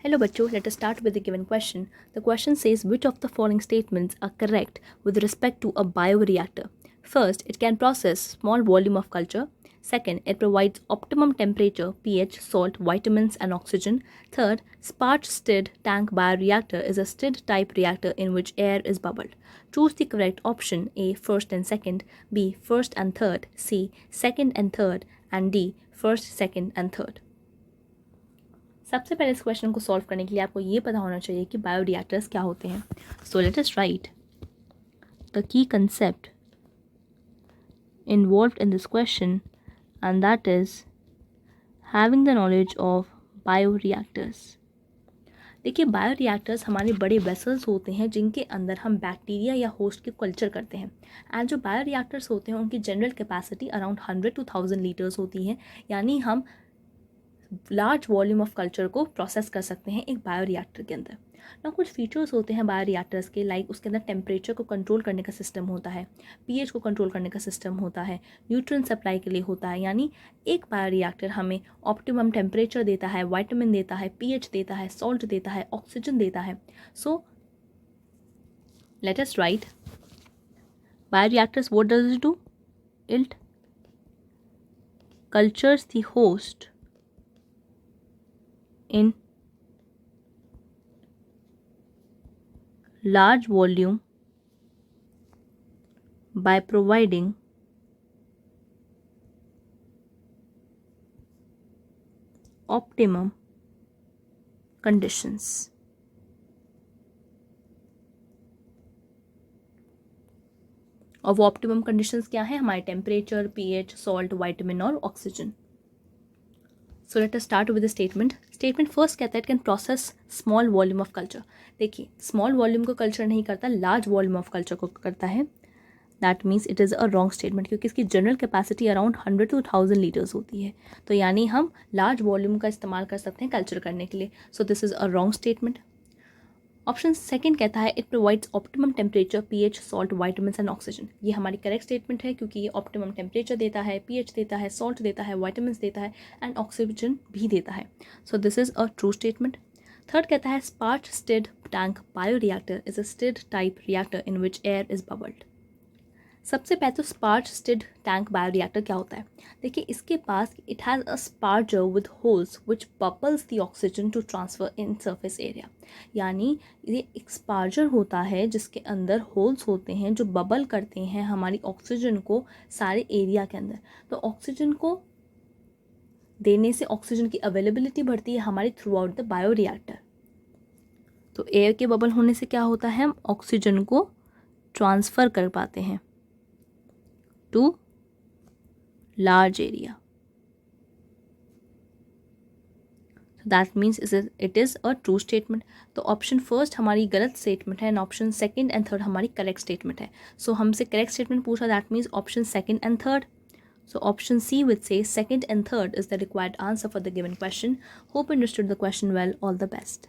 Hello बच्चों, let us start with the given question. The question says which of the following statements are correct with respect to a bioreactor? First, it can process small volume of culture. Second, it provides optimum temperature, pH, salt, vitamins and oxygen. Third, sparge-stirred tank bioreactor is a stirred type reactor in which air is bubbled. Choose the correct option. A, first and second, B, first and third, C, second and third, and D, first, second and third. सबसे पहले इस question को solve करने के लिए आपको ये पता होना चाहिए कि बायोरिएक्टर्स क्या होते हैं. So let us right the key concept involved in this question and that is having the knowledge of bioreactors. देखिए, बायोरिएक्टर्स हमारे बड़े वेसल्स होते हैं जिनके अंदर हम बैक्टीरिया या होस्ट की कल्चर करते हैं. एंड जो बायोरिएक्टर्स होते हैं उनकी general capacity around 100 to 1000 litres होती है. यानी हम लार्ज वॉल्यूम ऑफ कल्चर को प्रोसेस कर सकते हैं एक बायोरिएक्टर के अंदर. ना कुछ फीचर्स होते हैं बायोरिएक्टर्स के, लाइक उसके अंदर टेम्परेचर को कंट्रोल करने का सिस्टम होता है, पीएच को कंट्रोल करने का सिस्टम होता है, न्यूट्रिएंट सप्लाई के लिए होता है. यानी एक बायोरिएक्टर हमें ऑप्टिमम टेम्परेचर देता है, विटामिन देता है, पीएच देता है, सॉल्ट देता है, ऑक्सीजन देता है. So let us right bioreactors. What does it do? It cultures the host in large volume by providing optimum conditions. और वो ऑप्टिमम कंडीशंस क्या है? हमारे टेम्परेचर, पीएच, सॉल्ट, विटामिन और oxygen. So let us start with the statement. Statement first कहता है it can process small volume of culture. देखिए, small volume को कल्चर नहीं करता, लार्ज वॉल्यूम ऑफ कल्चर को करता है. That means it is a wrong statement क्योंकि इसकी general capacity around 100 to 1000 litres होती है. तो यानी हम लार्ज वॉल्यूम का इस्तेमाल कर सकते हैं कल्चर करने के लिए. So this is a wrong statement. Option second कहता है it provides optimum temperature, pH, salt, vitamins and oxygen. ये हमारी करेक्ट स्टेटमेंट है क्योंकि ये ऑप्टिमम टेम्परेचर देता है, पीएच देता है, सॉल्ट देता है, विटामिन्स देता है एंड ऑक्सीजन भी देता है. So this is a true statement. Third कहता है sparged stirred tank bioreactor is a stirred type reactor in which air is bubbled. सबसे पहले तो स्पार्च स्टिर्ड टैंक बायोरिएक्टर क्या होता है? देखिए, इसके पास it has a sparger with holes which bubbles the oxygen to transfer in surface area. यानी ये एक स्पार्जर होता है जिसके अंदर होल्स होते हैं जो बबल करते हैं हमारी ऑक्सीजन को सारे एरिया के अंदर. तो ऑक्सीजन को देने से ऑक्सीजन की अवेलेबिलिटी बढ़ती है हमारी थ्रू आउट द बायोरिएक्टर. तो एयर के बबल होने से क्या होता है? हम ऑक्सीजन को ट्रांसफ़र कर पाते हैं to large area. So that means it is a true statement. तो ऑप्शन फर्स्ट हमारी गलत स्टेटमेंट है and option second and third हमारी करेक्ट स्टेटमेंट है. सो हमसे करेक्ट स्टेटमेंट पूछा, that means option second and third. So option C would say second and third is the required answer for the given question. Hope you understood the question well. All the best.